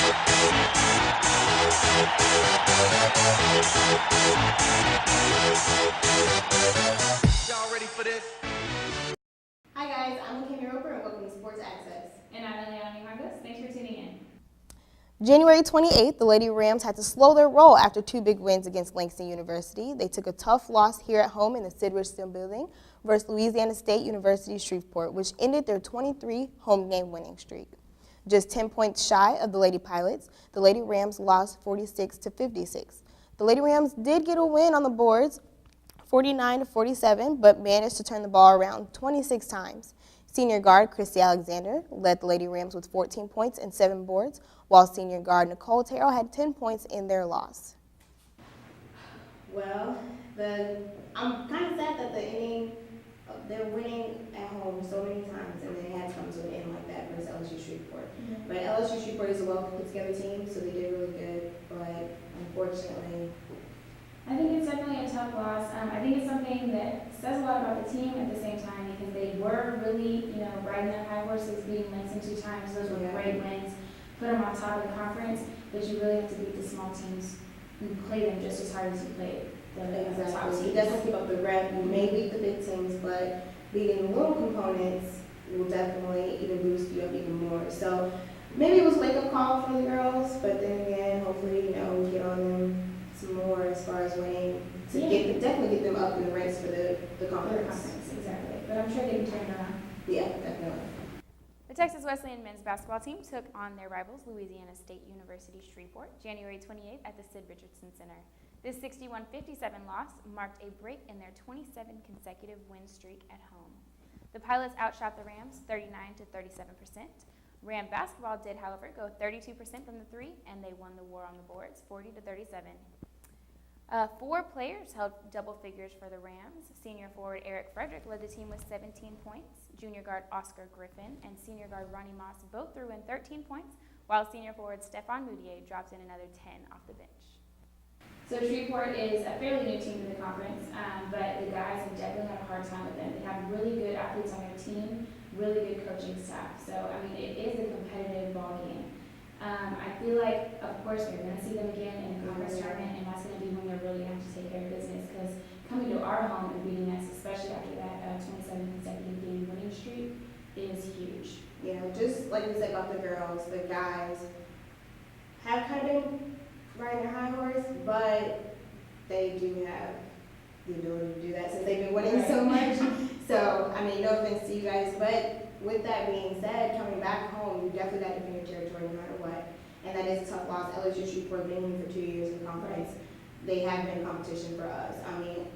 Y'all ready for this? Hi guys, I'm Kimmy Roper and welcome to Sports Access. And I'm Eliana Hagos. Thanks for tuning in. January 28th, the Lady Rams had to slow their roll after two big wins against Langston University. They took a tough loss here at home in the Sid Richardson building versus Louisiana State University Shreveport, which ended their 23 home game winning streak. Just 10 points shy of the Lady Pilots, the Lady Rams lost 46-56. The Lady Rams did get a win on the boards, 49-47, but managed to turn the ball around 26 times. Senior guard Christy Alexander led the Lady Rams with 14 points and 7 boards, while senior guard Nicole Terrell had 10 points in their loss. Well, I'm kind of sad that they're winning at home so many times, and they had to come to an end like that versus LSU Shreveport. Mm-hmm. But LSU Shreveport is a well put together team, so they did really good. But unfortunately, I think it's definitely a tough loss. I think it's something that says a lot about the team at the same time because they were really, riding their high horses, beating Langston 2 times. Those were great wins. Put them on top of the conference, but you really have to beat the small teams and play them just as hard as you play the top teams. You definitely keep up the rep. You may beat the big teams, but beating the little components will definitely even boost you up even more. So maybe it was a wake-up call for the girls, but then again, hopefully, we get on them some more as far as winning to definitely get them up in the ranks for the conference. Exactly. But I'm sure they can turn it around. Yeah, definitely. The Texas Wesleyan men's basketball team took on their rivals, Louisiana State University Shreveport, January 28th at the Sid Richardson Center. This 61-57 loss marked a break in their 27 consecutive win streak at home. The Pilots outshot the Rams 39-37%. Ram basketball did, however, go 32% from the three, and they won the war on the boards 40-37. 4 players held double figures for the Rams. Senior forward Eric Frederick led the team with 17 points. Junior guard Oscar Griffin and senior guard Ronnie Moss both threw in 13 points, while senior forward Stephon Moutier dropped in another 10 off the bench. So Shreveport is a fairly new team in the conference, but the guys have definitely had a hard time with them. They have really good athletes on their team, really good coaching staff. So, it is a competitive ball game. I feel like, of course, we're going to see them again in the conference tournament, and that's going to be when they're really going to have to take care of business because coming to our home and beating us, especially after that 27 consecutive game winning streak, is huge. Yeah, just like we said about the girls, the guys have kind of been riding their high horse, but they do have the ability to do that since they've been winning so much. So, no offense to you guys, but with that being said, coming back home, you definitely got to defend your territory no matter what. And that is a tough loss. LSU Shreveport been in for 2 years in the conference. They have been competition for us.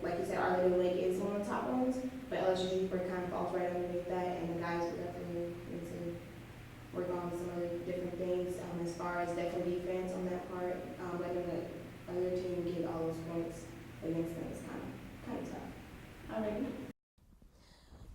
Like you said, Our Lady Lake is one of the top ones, but LSU Shreveport kind of falls right underneath that, and the guys will definitely need to work on some other different things as far as definitely defense on that part. Letting the other team get all those points against them is kind of tough. Alrighty.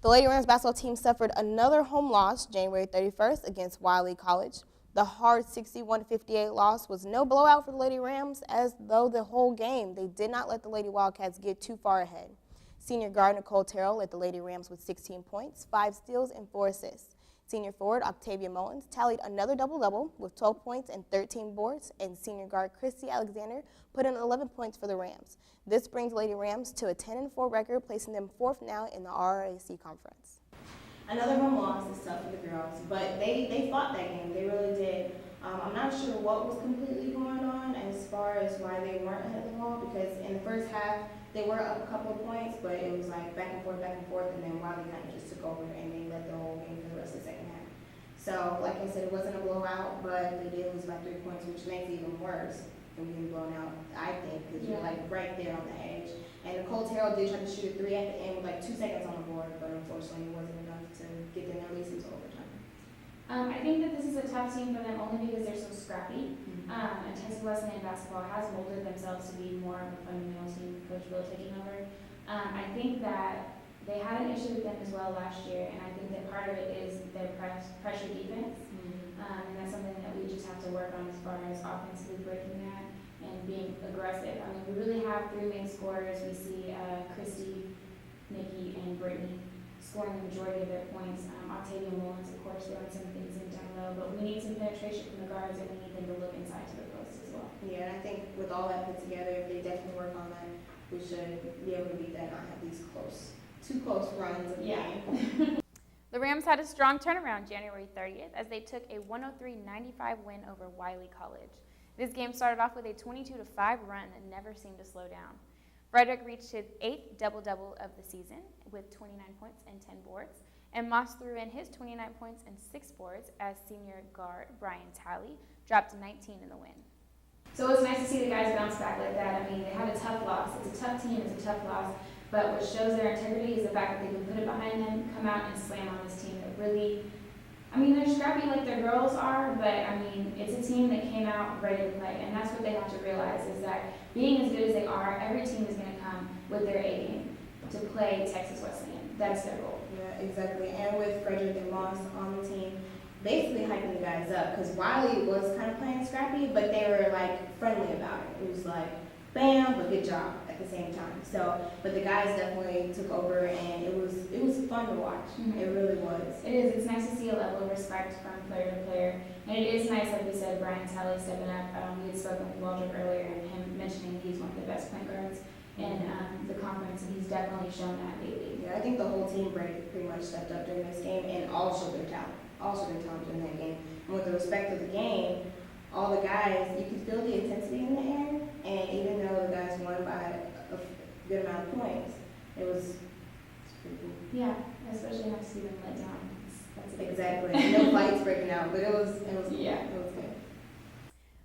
The Lady Rams basketball team suffered another home loss January 31st against Wiley College. The hard 61-58 loss was no blowout for the Lady Rams, as though the whole game they did not let the Lady Wildcats get too far ahead. Senior guard Nicole Terrell led the Lady Rams with 16 points, 5 steals, and 4 assists. Senior forward Octavia Mullins tallied another double-double with 12 points and 13 boards, and senior guard Christy Alexander put in 11 points for the Rams. This brings Lady Rams to a 10-4 record, placing them 4th now in the RRAC conference. Another home loss is tough for the girls, but they fought that game. They really did. I'm not sure what was completely going on as far as why they weren't ahead of the ball, because in the first half, they were up a couple of points, but it was like back and forth, and then Wiley kind of just took over and they led the whole game for the rest of the second half. So, like I said, it wasn't a blowout, but they did lose by 3 points, which makes it even worse than being blown out, I think, because you're like right there on the edge. And Nicole Terrell did try to shoot a 3 at the end with like 2 seconds on the board, but unfortunately it wasn't enough to get them at least into overtime. I think that this is a tough team for them only because they're so scrappy. And Texas Wesleyan basketball has molded themselves to be more of a fundamental team, Coach Bill taking over. I think that they had an issue with them as well last year, and I think that part of it is their pressure defense. And that's something that we just have to work on as far as offensively breaking that and being aggressive. We really have 3 main scorers. We see Christy, Nikki, and Brittany scoring the majority of their points. Octavia Mullins, of course, throwing some things in down low, but we need some penetration from the guards, and we need them to look I think with all that put together, if they definitely work on that, we should be able to beat that and not have these two close runs of the game. The Rams had a strong turnaround January 30th as they took a 103-95 win over Wiley College. This game started off with a 22-5 run that never seemed to slow down. Frederick reached his 8th double-double of the season with 29 points and 10 boards, and Moss threw in his 29 points and 6 boards as senior guard Brian Talley dropped 19 in the win. So it's nice to see the guys bounce back like that. I mean, they had a tough loss. It's a tough team, it's a tough loss. But what shows their integrity is the fact that they can put it behind them, come out and slam on this team that really, I mean, they're scrappy like their girls are, but I mean, it's a team that came out ready to play. And that's what they have to realize is that being as good as they are, every team is going to come with their A game to play Texas Wesleyan. That's their goal. Yeah, exactly. And with Frederick and Moss on the team, basically hyping the guys up because Wiley was kind of playing scrappy, but they were like friendly about it. It was like, bam, but good job at the same time. So, but the guys definitely took over, and it was fun to watch. Mm-hmm. It really was. It is. It's nice to see a level of respect from player to player. And it is nice, like we said, Brian Talley stepping up. We had spoken with Waldrop earlier and him mentioning he's one of the best point guards in the conference, and he's definitely shown that lately. Yeah, I think the whole team pretty much stepped up during this game and all showed their talent. During that game. And with the respect of the game, all the guys, you could feel the intensity in the air, and even though the guys won by a good amount of points, it's pretty cool. Yeah, especially not to see them let down. That's a big Exactly. No fights breaking out, but it was Yeah. It was good.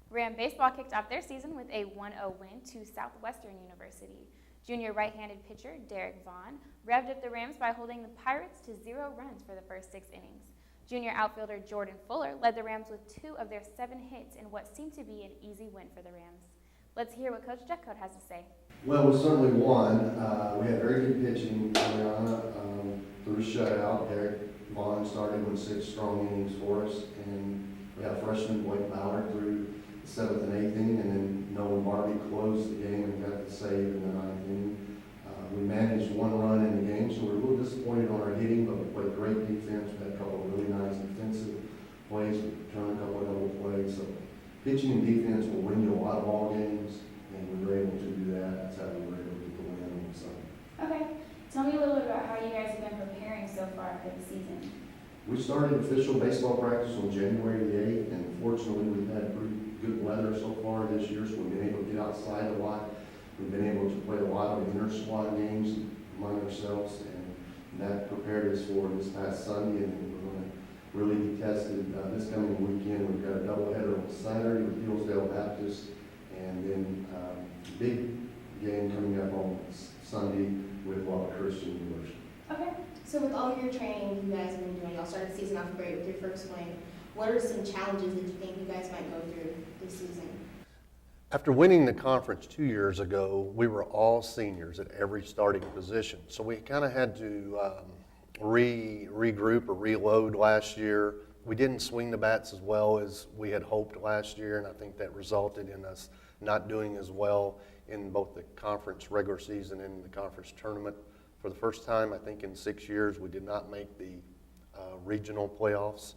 Ram baseball kicked off their season with a 1-0 win to Southwestern University. Junior right-handed pitcher Derek Vaughn revved up the Rams by holding the Pirates to 0 runs for the first 6 innings. Junior outfielder Jordan Fuller led the Rams with 2 of their 7 hits in what seemed to be an easy win for the Rams. Let's hear what Coach Jeffcoat has to say. Well, we certainly won. We had very good pitching early on through shutout. Derek Vaughn started with 6 strong innings for us, and we had freshman Blake Ballard through the 7th and 8th inning, and then Nolan Barbie closed the game and got the save in the 9th inning. We managed 1 run in the game, so we were a little disappointed on our hitting, but we played great defense. We had a couple of really nice defensive plays, we turned a couple of double plays. So pitching and defense will win you a lot of ball games, and we were able to do that. That's how we were able to get the win on Sunday. Okay. Tell me a little bit about how you guys have been preparing so far for the season. We started official baseball practice on January the 8th, and fortunately we've had pretty good weather so far this year, so we've been able to get outside a lot. We've been able to play a lot of inter-squad games among ourselves, and that prepared us for this past Sunday, and we're going to really be tested this coming weekend. We've got a doubleheader on Saturday with Hillsdale Baptist, and then big game coming up on Sunday with Water Christian University. Okay. So with all your training you guys have been doing, y'all started the season off great with your first win. What are some challenges that you think you guys might go through this season? After winning the conference 2 years ago, we were all seniors at every starting position. So we kind of had to regroup or reload last year. We didn't swing the bats as well as we had hoped last year, and I think that resulted in us not doing as well in both the conference regular season and the conference tournament. For the first time, I think in 6 years, we did not make the regional playoffs.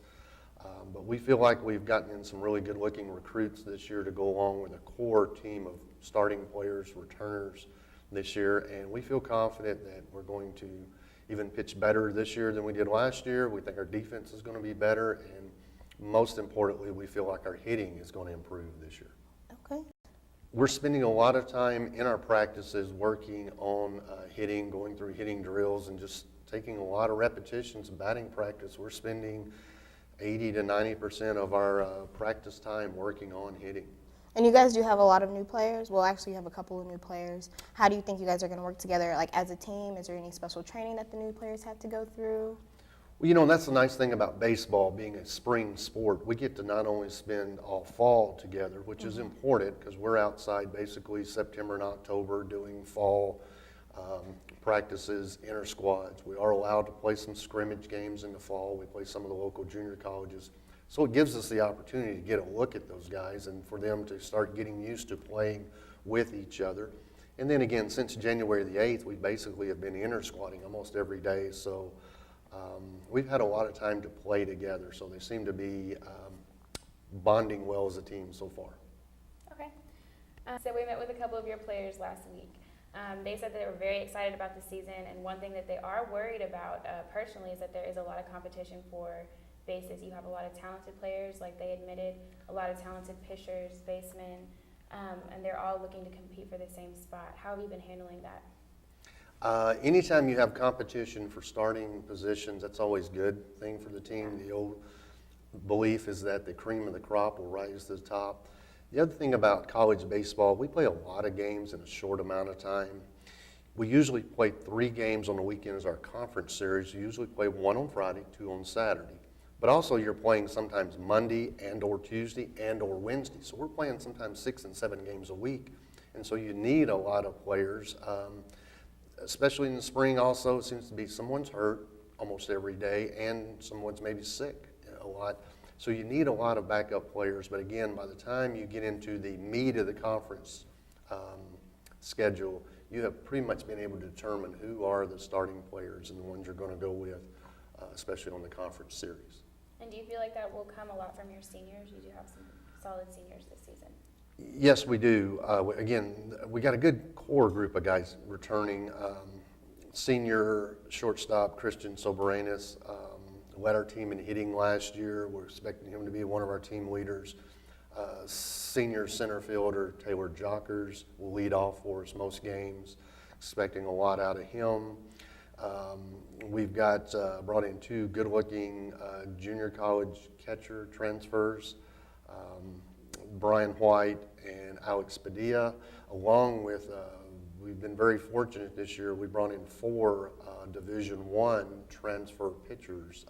But we feel like we've gotten in some really good-looking recruits this year to go along with a core team of starting players, returners this year, and we feel confident that we're going to even pitch better this year than we did last year. We think our defense is going to be better, and most importantly, we feel like our hitting is going to improve this year. Okay. We're spending a lot of time in our practices working on hitting, going through hitting drills, and just taking a lot of repetitions of batting practice. We're spending 80 to 90% of our practice time working on hitting. And you guys do have a lot of new players. Well, actually, you have a couple of new players. How do you think you guys are going to work together, like as a team? Is there any special training that the new players have to go through? Well, you know, that's the nice thing about baseball being a spring sport. We get to not only spend all fall together, which is important because we're outside basically September and October doing fall practices, inter squads. We are allowed to play some scrimmage games in the fall. We play some of the local junior colleges. So it gives us the opportunity to get a look at those guys and for them to start getting used to playing with each other. And then again, since January the 8th, we basically have been inter squatting almost every day. So we've had a lot of time to play together. So they seem to be bonding well as a team so far. Okay. So we met with a couple of your players last week. They said that they were very excited about the season, and one thing that they are worried about personally is that there is a lot of competition for bases. You have a lot of talented players, like they admitted, a lot of talented pitchers, basemen, and they're all looking to compete for the same spot. How have you been handling that? Anytime you have competition for starting positions, that's always a good thing for the team. The old belief is that the cream of the crop will rise to the top. The other thing about college baseball, we play a lot of games in a short amount of time. We usually play 3 games on the weekend as our conference series. You usually play 1 on Friday, 2 on Saturday. But also you're playing sometimes Monday and or Tuesday and or Wednesday. So we're playing sometimes 6 and 7 games a week. And so you need a lot of players, especially in the spring also. It seems to be someone's hurt almost every day and someone's maybe sick a lot. So you need a lot of backup players, but again, by the time you get into the meat of the conference schedule, you have pretty much been able to determine who are the starting players and the ones you're going to go with, especially on the conference series. And do you feel like that will come a lot from your seniors? You do have some solid seniors this season. Yes, we do. Again, we got a good core group of guys returning. Senior shortstop Christian Soberanis led our team in hitting last year. We're expecting him to be one of our team leaders. Senior center fielder Taylor Jockers will lead off for us most games. Expecting a lot out of him. We've got brought in 2 good-looking junior college catcher transfers, Brian White and Alex Padilla, along with we've been very fortunate this year. We brought in 4 Division I transfer pitchers.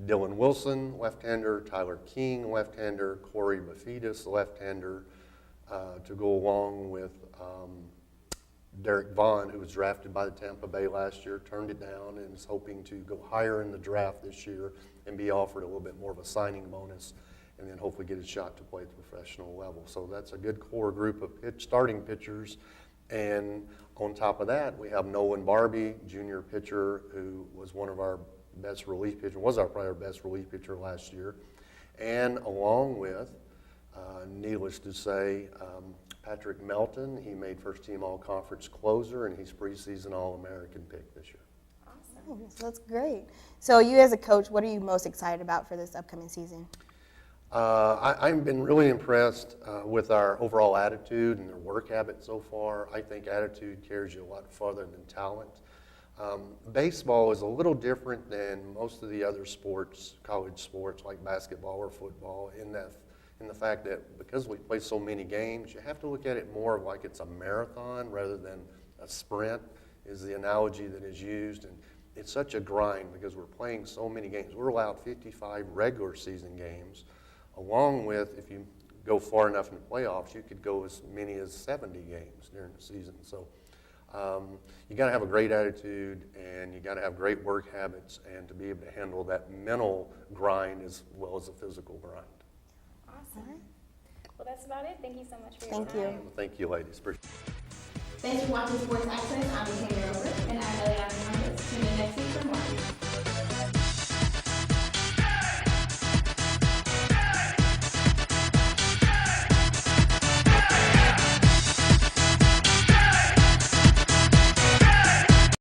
Dylan Wilson, left-hander, Tyler King, left-hander, Corey Bafidis, left-hander, to go along with Derek Vaughn, who was drafted by the Tampa Bay last year, turned it down and is hoping to go higher in the draft this year and be offered a little bit more of a signing bonus and then hopefully get a shot to play at the professional level. So that's a good core group of starting pitchers. And on top of that, we have Nolan Barbie, junior pitcher, who was one of our best relief pitchers, probably our best relief pitcher last year. And along with, needless to say, Patrick Melton, he made first team all-conference closer, and he's preseason All-American pick this year. Oh, so that's great. So you as a coach, what are you most excited about for this upcoming season? I've been really impressed with our overall attitude and their work habit so far. I think attitude carries you a lot farther than talent. Baseball is a little different than most of the other sports, college sports like basketball or football, in the fact that because we play so many games, you have to look at it more like it's a marathon rather than a sprint, is the analogy that is used. And it's such a grind because we're playing so many games. We're allowed 55 regular season games, along with, if you go far enough in the playoffs, you could go as many as 70 games during the season. So you got to have a great attitude, and you got to have great work habits, and to be able to handle that mental grind as well as the physical grind. Awesome. Well, that's about it. Thank you so much for your Thank time. you. Well, thank you, ladies. Appreciate it. Thanks for watching Sports Access. I'm Taylor Over. And I'm Eliana Hernandez. Tune in next week for more.